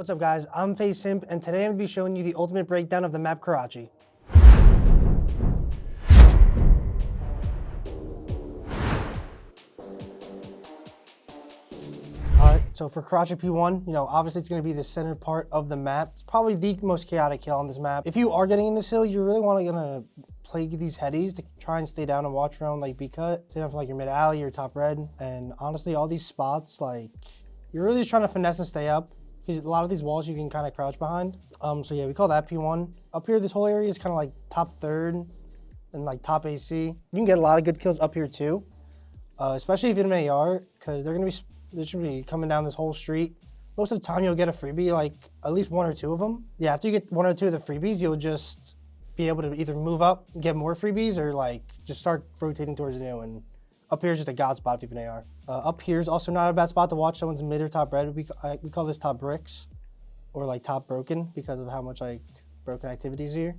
What's up guys, I'm FaZe Simp, and today I'm going to be showing you the ultimate breakdown of the map Karachi. Alright, so for Karachi P1, obviously it's going to be the center part of the map. It's probably the most chaotic hill on this map. If you are getting in this hill, you really want to play these headies to try and stay down and watch around like B-cut. Stay down for like your mid alley or top red. And honestly, all these spots, like, you're really just trying to finesse and stay up. Because a lot of these walls you can kind of crouch behind. So yeah, we call that P1. Up here, this whole area is kind of like top third and like top AC. You can get a lot of good kills up here too. Especially if you have an AR, because they're should be coming down this whole street. Most of the time you'll get a freebie, like at least one or two of them. Yeah, after you get one or two of the freebies, you'll just be able to either move up and get more freebies or like just start rotating towards new. And up here is just a god spot if you have an AR. Up here is also not a bad spot to watch someone's mid or top red. We call this top bricks or like top broken because of how much like broken activities here.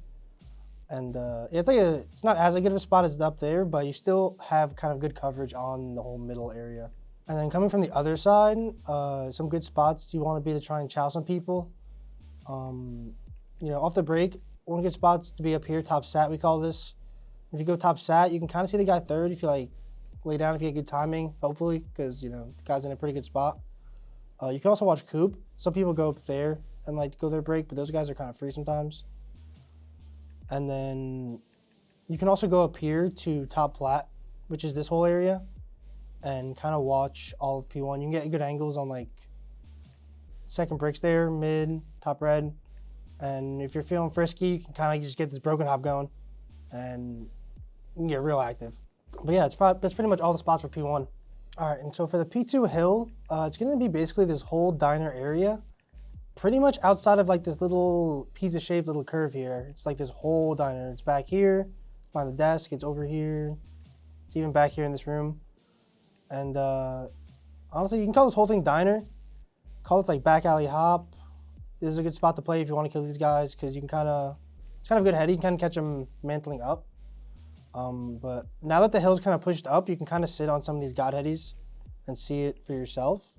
And it's not as good of a spot as up there, but you still have kind of good coverage on the whole middle area. And then coming from the other side, some good spots you want to be to try and chow some people. Off the break, one good spot's to be up here, top sat we call this. If you go top sat, you can kind of see the guy third if you like lay down if you get good timing, hopefully, because the guy's in a pretty good spot. You can also watch Coop. Some people go up there and like go their break, but those guys are kind of free sometimes. And then you can also go up here to top plat, which is this whole area, and kind of watch all of P1. You can get good angles on like second bricks there, mid, top red. And if you're feeling frisky, you can kind of just get this broken hop going and you can get real active. But yeah, that's pretty much all the spots for P1. All right, and so for the P2 hill, it's gonna be basically this whole diner area, pretty much outside of like this little pizza-shaped little curve here. It's like this whole diner. It's back here, behind the desk, it's over here, it's even back here in this room. And honestly, you can call this whole thing diner. Call it like back alley hop. This is a good spot to play if you want to kill these guys because you can it's kind of a good heady. You can kind of catch them mantling up. But now that the hill's kind of pushed up, you can kind of sit on some of these god headies and see it for yourself.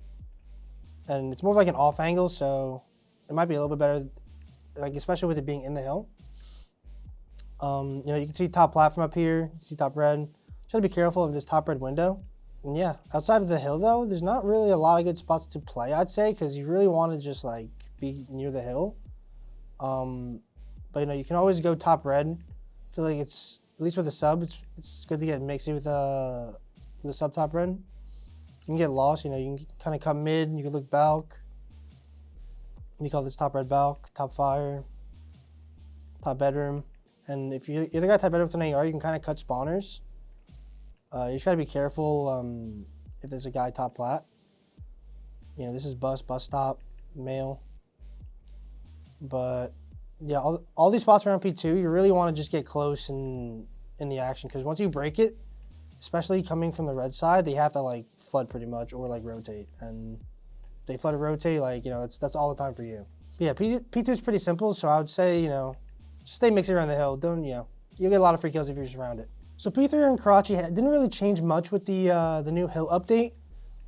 And it's more like an off angle, so it might be a little bit better, like especially with it being in the hill. You can see top plat from up here. You see top red. Try to be careful of this top red window. And yeah, outside of the hill though, there's not really a lot of good spots to play, I'd say, because you really want to just like be near the hill. But you can always go top red. I feel like it's, at least with the sub, it's good to get mixy with the sub top red. You can get lost, you can kind of come mid, you can look balk. We call this top red balk, top fire, top bedroom. And if you either got top bedroom with an AR, you can kind of cut spawners. You just gotta be careful if there's a guy top plat. This is bus stop, mail. But yeah, all these spots around P2, you really want to just get close in the action, because once you break it, especially coming from the red side, they have to like flood pretty much or like rotate. And if they flood or rotate, like that's all the time for you. But yeah, P2 is pretty simple, so I would say just stay mixing around the hill. Don't you'll get a lot of free kills if you're just around it. So P3 in Karachi didn't really change much with the new hill update,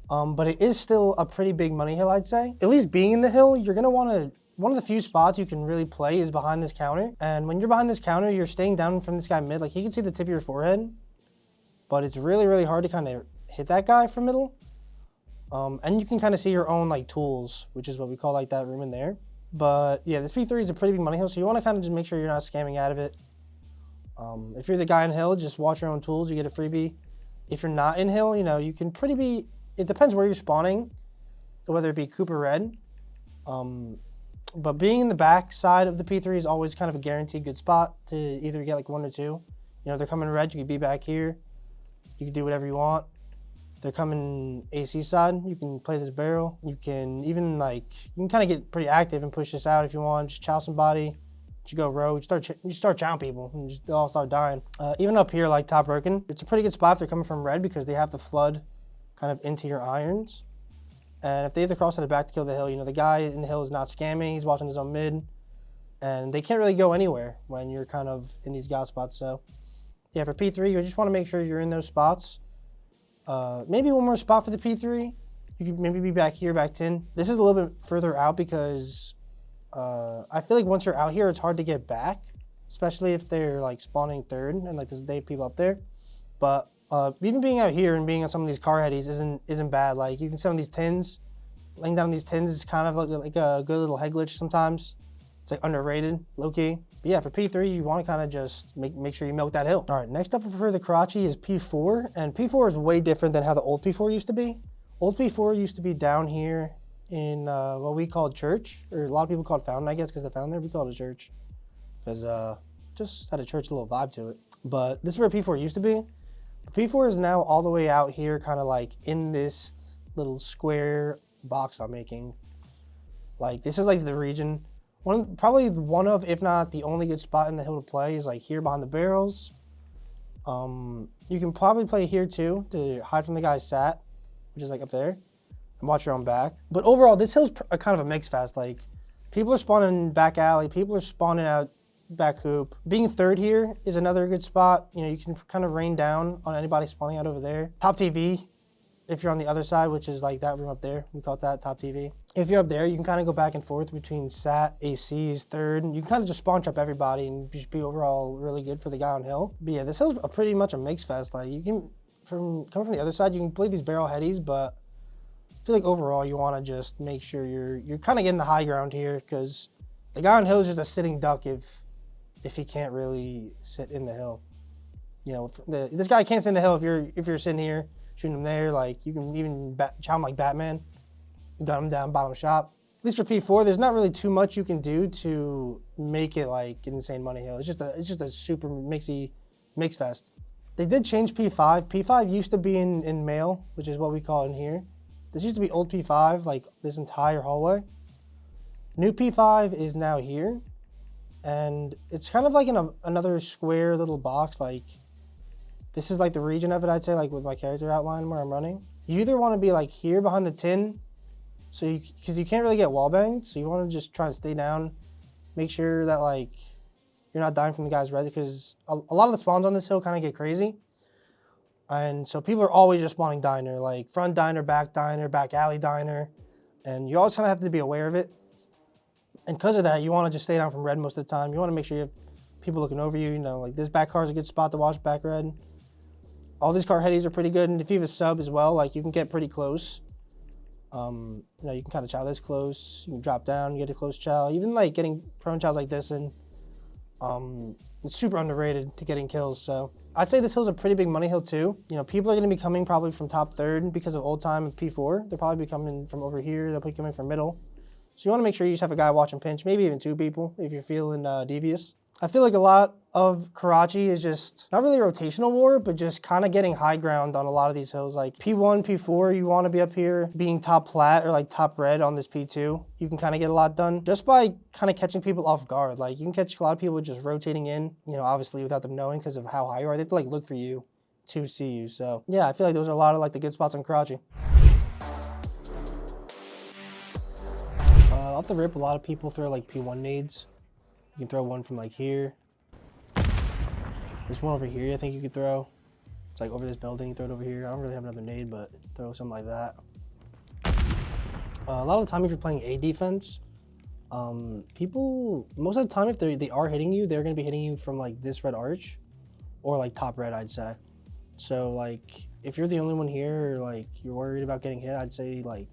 but it is still a pretty big money hill, I'd say. At least being in the hill, you're gonna want to. One of the few spots you can really play is behind this counter. And when you're behind this counter, you're staying down from this guy mid. Like, he can see the tip of your forehead, but it's really, really hard to kind of hit that guy from middle. And you can kind of see your own like tools, which is what we call like that room in there. But yeah, this P3 is a pretty big money hill, so you want to kind of just make sure you're not scamming out of it. If you're the guy in hill, just watch your own tools, you get a freebie. If you're not in hill, you can it depends where you're spawning, whether it be Coop or red. But being in the back side of the P3 is always kind of a guaranteed good spot to either get like one or two. They're coming red, you can be back here. You can do whatever you want. If they're coming AC side, you can play this barrel. You can even you can kind of get pretty active and push this out if you want. Just chow somebody. You go rogue, you start chowing people, and they'll all start dying. Even up here, like top broken, it's a pretty good spot if they're coming from red because they have to flood kind of into your irons. And if they have to cross to the back to kill the hill, the guy in the hill is not scamming, he's watching his own mid. And they can't really go anywhere when you're kind of in these god spots. So yeah, for P3, you just want to make sure you're in those spots. Maybe one more spot for the P3. You could maybe be back here, back 10. This is a little bit further out because I feel like once you're out here, it's hard to get back, especially if they're like spawning third and like there's day people up there. But even being out here and being on some of these car headies isn't bad. Like you can sit on these tins, laying down on these tins is kind of like a good little head glitch sometimes. It's like underrated, low key. But yeah, for P3, you want to kind of just make sure you milk that hill. All right, next up for the Karachi is P4, and P4 is way different than how the old P4 used to be. Old P4 used to be down here in what we called church, or a lot of people called fountain, I guess, because the fountain there, we called it church. Because just had a church little vibe to it. But this is where P4 used to be. P4 is now all the way out here, kind of like in this little square box I'm making. Like this is like the region. Probably one of, if not the only good spot in the hill to play is like here behind the barrels. You can probably play here too to hide from the guy's sat, which is like up there, and watch your own back. But overall, this hill's a kind of a mix fest. Like people are spawning back alley, people are spawning out back hoop. Being third here is another good spot. You know, you can kind of rain down on anybody spawning out over there. Top TV, if you're on the other side, which is like that room up there, we call it that, top TV. If you're up there, you can kind of go back and forth between sat, ACs, third, and you can kind of just spawn trap everybody and just be overall really good for the guy on hill. But yeah, this hill's pretty much a mix fest. Like you can, coming from the other side, you can play these barrel headies, but I feel like overall you want to just make sure you're kind of getting the high ground here, because the guy on hill is just a sitting duck if he can't really sit in the hill. You know, this guy can't sit in the hill if you're sitting here shooting him there. Like you can even chow him like Batman. Got him down bottom shop. At least for P4, there's not really too much you can do to make it like an insane money hill. It's just a super mix fest. They did change P5. P5 used to be in male, which is what we call it in here. This used to be old P5, like this entire hallway. New P5 is now here, and it's kind of like in another square little box. Like this is like the region of it, I'd say, like with my character outline where I'm running. You either want to be like here behind the tin, so because you can't really get wall banged, so you want to just try and stay down, make sure that like you're not dying from the guy's red, because a lot of the spawns on this hill kind of get crazy, and so people are always just spawning diner, like front diner, back alley diner, and you always kind of have to be aware of it. And because of that, you want to just stay down from red most of the time. You want to make sure you have people looking over you. You know, like this back car is a good spot to watch back red. All these car headies are pretty good, and if you have a sub as well, like you can get pretty close. You know, you can kind of chow this close, you can drop down, get a close chow. Even like getting prone chows like this, and it's super underrated to getting kills. So I'd say this hill's a pretty big money hill too. You know, people are going to be coming probably from top third because of old time and P4. They'll probably be coming from over here. They'll be coming from middle. So you want to make sure you just have a guy watching pinch, maybe even two people if you're feeling devious. I feel like a lot of Karachi is just not really rotational war, but just kind of getting high ground on a lot of these hills. Like P1, P4, you want to be up here being top plat or like top red on this P2. You can kind of get a lot done just by kind of catching people off guard. Like you can catch a lot of people just rotating in, you know, obviously without them knowing because of how high you are. They have to like look for you to see you. So yeah, I feel like those are a lot of like the good spots in Karachi. Off the rip, a lot of people throw like P1 nades. You can throw one from like here. There's one over here I think you could throw. It's like over this building, you throw it over here. I don't really have another nade, but throw something like that. A lot of the time if you're playing A defense, people, most of the time if they are hitting you, they're gonna be hitting you from like this red arch or like top red, I'd say. So like, if you're the only one here or like you're worried about getting hit, I'd say like,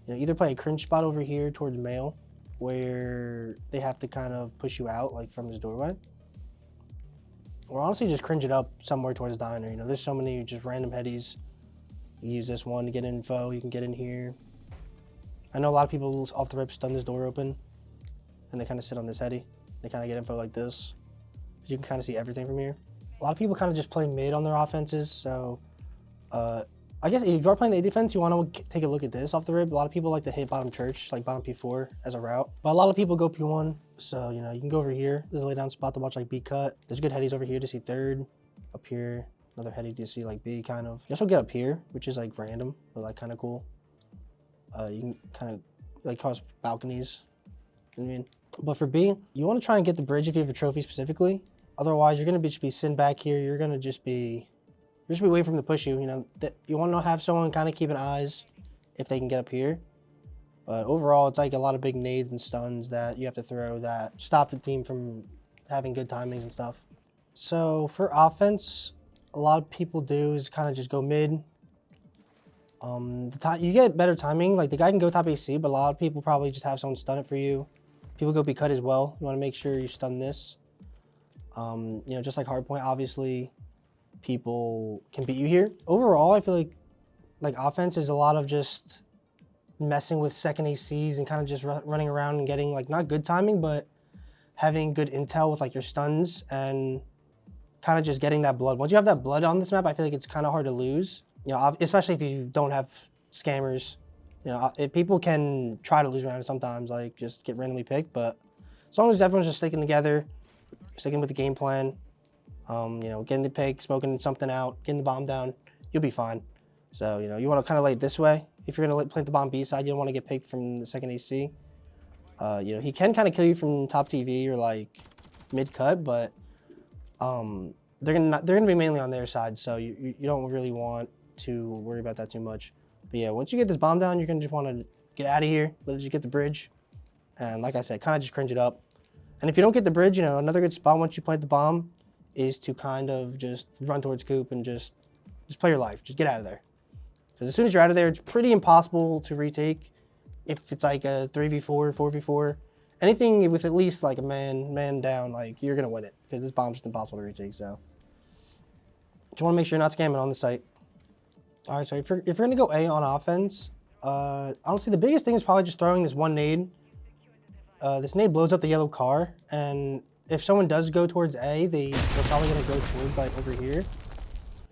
you know, either play a cringe spot over here towards male where they have to kind of push you out like from this doorway. Or honestly just cringe it up somewhere towards diner. You know, there's so many just random headies. You use this one to get info, you can get in here. I know a lot of people off the rip stun this door open and they kind of sit on this heady. They kind of get info like this. You can kind of see everything from here. A lot of people kind of just play mid on their offenses, so I guess if you're playing A defense, you want to take a look at this off the rip. A lot of people like to hit bottom church, like bottom P4 as a route. But a lot of people go P1, so you know, you can go over here. There's a lay down spot to watch like B cut. There's good headies over here to see third. Up here, another heady to see like B kind of. You also get up here, which is like random, but like kind of cool. You can kind of like cause balconies, you know what I mean? But for B, you want to try and get the bridge if you have a trophy specifically. Otherwise, you're going to just be sitting back here. You're going to just be waiting for them to push you. You know, you want to have someone kind of keeping eyes if they can get up here. But overall, it's like a lot of big nades and stuns that you have to throw that stop the team from having good timings and stuff. So for offense, a lot of people do is kind of just go mid. You get better timing. Like the guy can go top AC, but a lot of people probably just have someone stun it for you. People go be cut as well. You want to make sure you stun this. You know, just like Hardpoint, obviously, people can beat you here. Overall, I feel like offense is a lot of just messing with second ACs and kind of just running around and getting like not good timing, but having good intel with like your stuns and kind of just getting that blood. Once you have that blood on this map, I feel like it's kind of hard to lose. You know, especially if you don't have scammers. You know, people can try to lose around sometimes, like just get randomly picked. But as long as everyone's just sticking together, sticking with the game plan, you know, getting the pick, smoking something out, getting the bomb down, you'll be fine. So, you know, you want to kind of lay it this way. If you're going to plant the bomb B side, you don't want to get picked from the second AC. You know, he can kind of kill you from top TV or like mid cut, but they're gonna be mainly on their side, so you don't really want to worry about that too much. But yeah, once you get this bomb down, you're gonna just want to get out of here, literally get the bridge, and like I said, kind of just cringe it up. And if you don't get the bridge, you know, another good spot once you plant the bomb is to kind of just run towards Coop and just play your life, just get out of there. Because as soon as you're out of there, it's pretty impossible to retake. If it's like a 3v4, 4v4, anything with at least like a man down, like you're gonna win it because this bomb's just impossible to retake. So just want to make sure you're not scamming on the site. All right, so if you're gonna go A on offense, honestly the biggest thing is probably just throwing this one nade. This nade blows up the yellow car, and if someone does go towards A, they're probably gonna go towards like over here,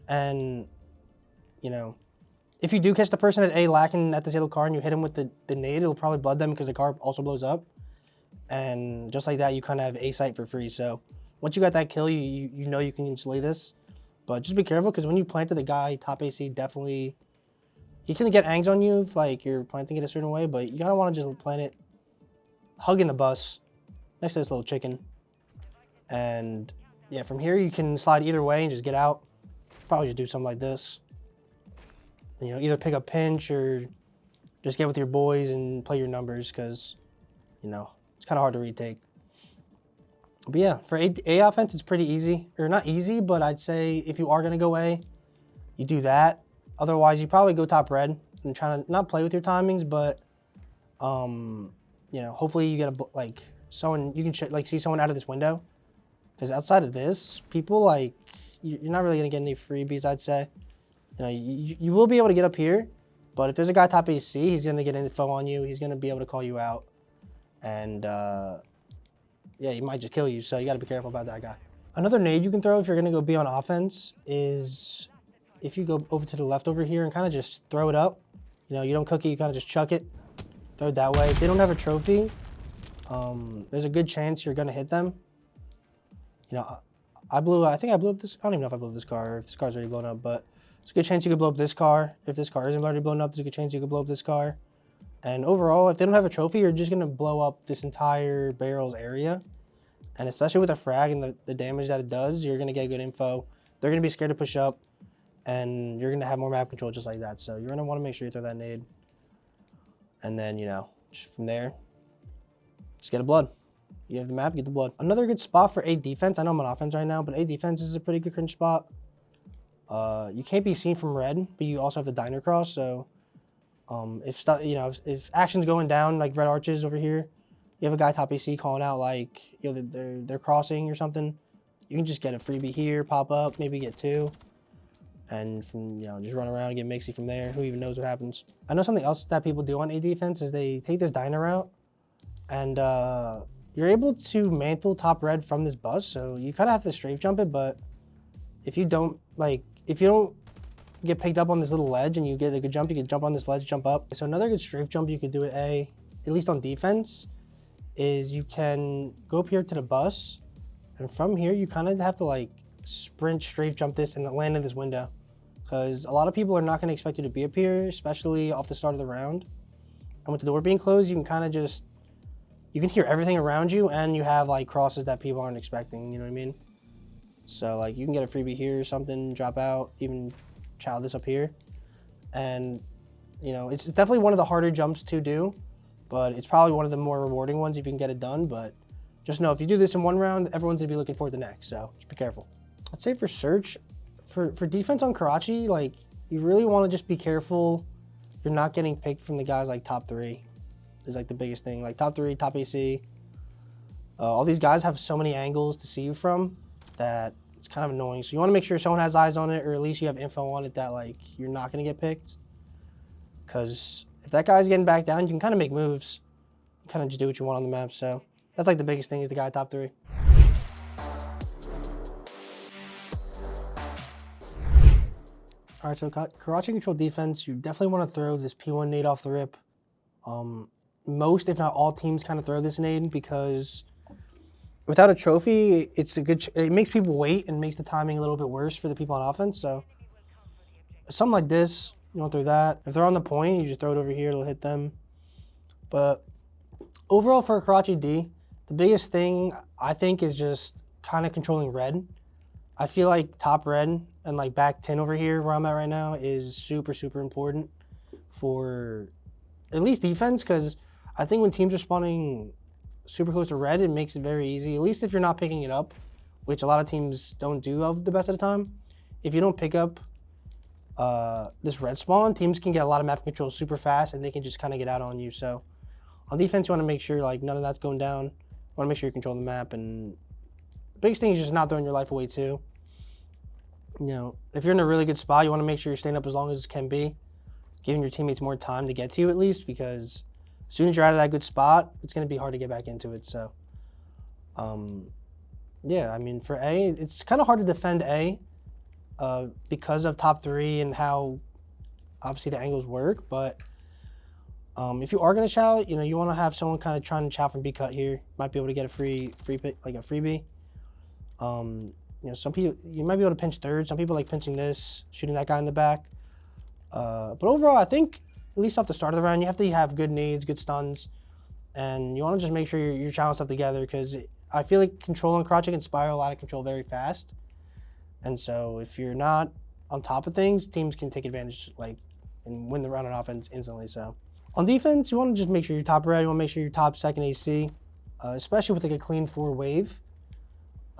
and you know. If you do catch the person at A lacking at this yellow car and you hit him with the nade, it'll probably blood them because the car also blows up. And just like that, you kind of have A site for free. So once you got that kill, you know you can slay this. But just be careful because when you planted the guy top AC, definitely, he can get angs on you if like you're planting it a certain way, but you gotta want to just plant it hugging the bus next to this little chicken. And yeah, from here you can slide either way and just get out. Probably just do something like this. You know, either pick up pinch or just get with your boys and play your numbers because, you know, it's kind of hard to retake. But yeah, for A offense, it's pretty easy. Or not easy, but I'd say if you are going to go A, you do that. Otherwise, you probably go top red and try to not play with your timings, but, you know, hopefully you get like someone, you can like see someone out of this window. Because outside of this, people like, you're not really going to get any freebies, I'd say. You know, you will be able to get up here, but if there's a guy top AC, he's going to get info on you. He's going to be able to call you out. And, yeah, he might just kill you, so you got to be careful about that guy. Another nade you can throw if you're going to go B on offense is if you go over to the left over here and kind of just throw it up. You know, you don't cook it, you kind of just chuck it. Throw it that way. If they don't have a trophy, there's a good chance you're going to hit them. You know, I think I blew up this. I don't even know if I blew up this car or if this car's already blown up, but it's a good chance you could blow up this car. If this car isn't already blown up, there's a good chance you could blow up this car. And overall, if they don't have a trophy, you're just going to blow up this entire barrels area. And especially with a frag and the damage that it does, you're going to get good info. They're going to be scared to push up, and you're going to have more map control just like that. So you're going to want to make sure you throw that nade. And then, you know, from there, just get a blood. You have the map, get the blood. Another good spot for A defense. I know I'm on offense right now, but A defense is a pretty good cringe spot. You can't be seen from red, but you also have the diner cross. So if action's going down like red arches over here, you have a guy top AC calling out like, you know, they're crossing or something. You can just get a freebie here, pop up, maybe get two, and from, you know, just run around and get mixy from there. Who even knows what happens? I know something else that people do on A defense is they take this diner route, and you're able to mantle top red from this bus. So you kind of have to strafe jump it, but if you don't get picked up on this little ledge and you get a good jump, you can jump on this ledge, jump up. So another good strafe jump you could do at A, at least on defense, is you can go up here to the bus, and from here you kind of have to like sprint, strafe jump this and land in this window. Because a lot of people are not going to expect you to be up here, especially off the start of the round. And with the door being closed, you can kind of just, you can hear everything around you, and you have like crosses that people aren't expecting, you know what I mean? So like you can get a freebie here or something, drop out, even chow this up here. And you know, it's definitely one of the harder jumps to do, but it's probably one of the more rewarding ones if you can get it done. But just know if you do this in one round, everyone's gonna be looking forward to the next, so just be careful. I'd say for search, for defense on Karachi, like you really wanna just be careful you're not getting picked from the guys like top 3 is like the biggest thing. Like top 3, top AC. All these guys have so many angles to see you from that it's kind of annoying. So you wanna make sure someone has eyes on it, or at least you have info on it that like you're not gonna get picked. Because if that guy's getting back down, you can kind of make moves. You kind of just do what you want on the map, so. That's like the biggest thing is the guy top 3. All right, so Karachi control defense, you definitely want to throw this P1 nade off the rip. Most, if not all teams kind of throw this nade because without a trophy, it makes people wait and makes the timing a little bit worse for the people on offense. So something like this, you want to throw that. If they're on the point, you just throw it over here, it'll hit them. But overall for Karachi D, the biggest thing I think is just kind of controlling red. I feel like top red and like back 10 over here where I'm at right now is super, super important for at least defense, because I think when teams are spawning super close to red, it makes it very easy, at least if you're not picking it up, which a lot of teams don't do of the best of the time. If you don't pick up this red spawn, teams can get a lot of map control super fast and they can just kind of get out on you. So on defense, you want to make sure like none of that's going down. You want to make sure you control the map, and the biggest thing is just not throwing your life away too. You know, if you're in a really good spot, you want to make sure you're staying up as long as it can be, giving your teammates more time to get to you at least, because as soon as you're out of that good spot, it's going to be hard to get back into it. So, yeah, I mean, for A, it's kind of hard to defend A because of top 3 and how obviously the angles work. But if you are going to chow, you know, you want to have someone kind of trying to chow from B cut here. Might be able to get a free pick, like a freebie. You know, some people, you might be able to pinch third. Some people like pinching this, shooting that guy in the back. But overall, I think, at least off the start of the round, you have to have good nades, good stuns. And you want to just make sure you're chowing stuff together, because I feel like control and Karachi can spiral out of control very fast. And so if you're not on top of things, teams can take advantage like and win the round on offense instantly. So on defense, you want to just make sure you're top red. You want to make sure you're top second AC, especially with like a clean 4 wave.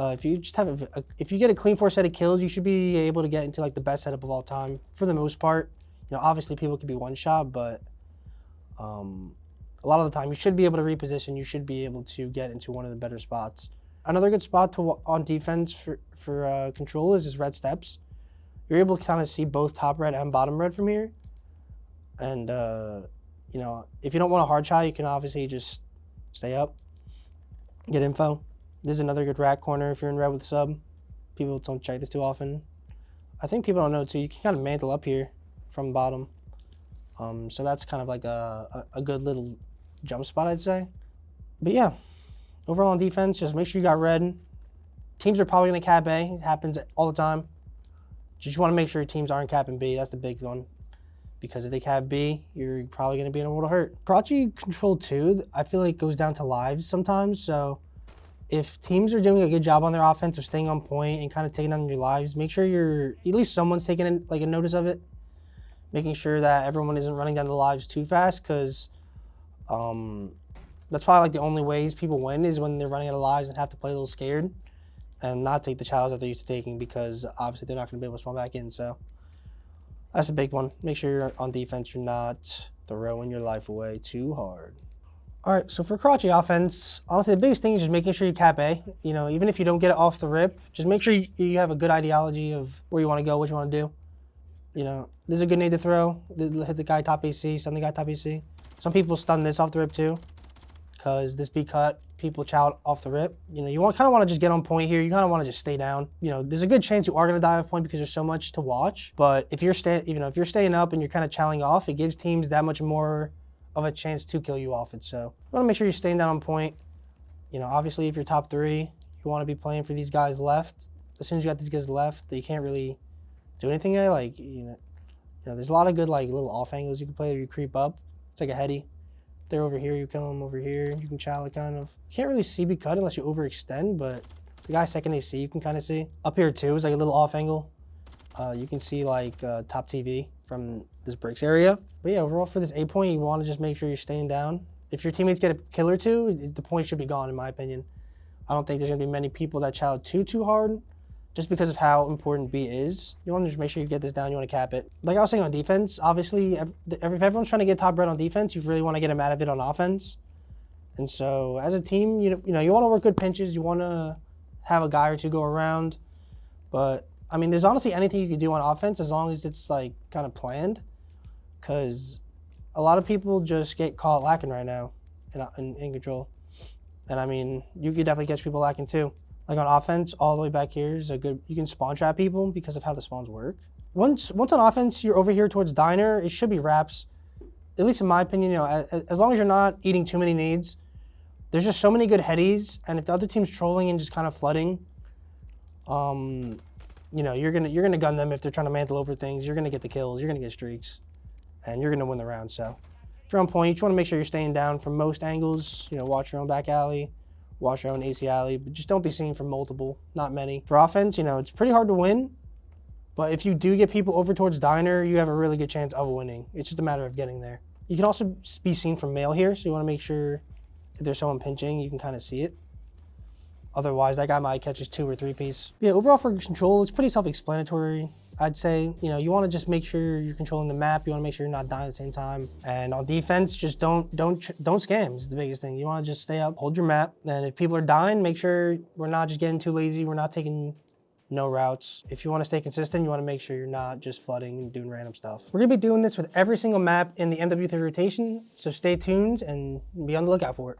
If you just have if you get a clean 4 set of kills, you should be able to get into like the best setup of all time for the most part. You know, obviously people could be one shot, but a lot of the time you should be able to reposition. You should be able to get into one of the better spots. Another good spot on defense for control is red steps. You're able to kind of see both top red and bottom red from here. And you know, if you don't want a hard shot, you can obviously just stay up, get info. This is another good rack corner if you're in red with sub. People don't check this too often. I think people don't know too, you can kind of mantle up here from bottom. So that's kind of like a good little jump spot, I'd say. But yeah, overall on defense, just make sure you got red. Teams are probably gonna cap A, it happens all the time. Just want to make sure your teams aren't capping B, that's the big one. Because if they cap B, you're probably gonna be in a world of hurt. Karachi control 2, I feel like goes down to lives sometimes, so if teams are doing a good job on their offense of staying on point and kind of taking down your lives, make sure at least someone's taking like a notice of it, making sure that everyone isn't running down the lives too fast, because that's probably like the only ways people win is when they're running out of lives and have to play a little scared and not take the chows that they're used to taking, because obviously they're not going to be able to spawn back in. So that's a big one. Make sure you're on defense, you're not throwing your life away too hard. All right, so for Karachi offense, honestly, the biggest thing is just making sure you cap A. You know, even if you don't get it off the rip, just make sure you have a good ideology of where you want to go, what you want to do. You know, this is a good nade to throw. Hit the guy top AC, stun the guy top AC. Some people stun this off the rip too, because this B cut, people chow off the rip. You know, you kind of want to just get on point here. You kind of want to just stay down. You know, there's a good chance you are going to die off point because there's so much to watch. But if you're staying up and you're kind of chowing off, it gives teams that much more of a chance to kill you off it. So you want to make sure you're staying down on point. You know, obviously if you're top 3, you want to be playing for these guys left. As soon as you got these guys left, you can't really do anything there. Like, you know, there's a lot of good like little off angles you can play. You creep up. It's like a heady. If they're over here, you kill them over here. You can chow it kind of. You can't really see B cut unless you overextend, but the guy second AC you can kind of see. Up here too is like a little off angle. You can see like top TV from this bricks area. But yeah, overall for this A point, you want to just make sure you're staying down. if your teammates get a kill or two, the point should be gone, in my opinion. I don't think there's going to be many people that challenge too hard just because of how important B is. You want to just make sure you get this down. You want to cap it. Like I was saying on defense, obviously, if everyone's trying to get top red on defense, you really want to get them out of it on offense. And so as a team, you want to work good pinches. You want to have a guy or two go around. But, I mean, there's honestly anything you can do on offense as long as it's, like, kind of planned. Because a lot of people just get caught lacking right now in control. And, I mean, you could definitely catch people lacking too. Like on offense, all the way back here is a good, you can spawn trap people because of how the spawns work. Once on offense, you're over here towards diner, it should be wraps. At least in my opinion, as long as you're not eating too many nades, there's just so many good headies. And if the other team's trolling and just kind of flooding, you're gonna gun them if they're trying to mantle over things. You're gonna get the kills, you're gonna get streaks, and you're gonna win the round. So if you're on point, you just want to make sure you're staying down from most angles. Watch your own back alley. Watch your own AC alley, but just don't be seen from multiple, not many. For offense, it's pretty hard to win, but if you do get people over towards diner, you have a really good chance of winning. It's just a matter of getting there. You can also be seen from mail here, so you want to make sure if there's someone pinching, you can kind of see it. Otherwise, that guy might catch his 2 or 3 piece. Yeah, overall for control, it's pretty self-explanatory. I'd say, you want to just make sure you're controlling the map. You want to make sure you're not dying at the same time. And on defense, just don't scam is the biggest thing. You want to just stay up, hold your map. And if people are dying, make sure we're not just getting too lazy. We're not taking no routes. If you want to stay consistent, you want to make sure you're not just flooding and doing random stuff. We're going to be doing this with every single map in the MW3 rotation. So stay tuned and be on the lookout for it.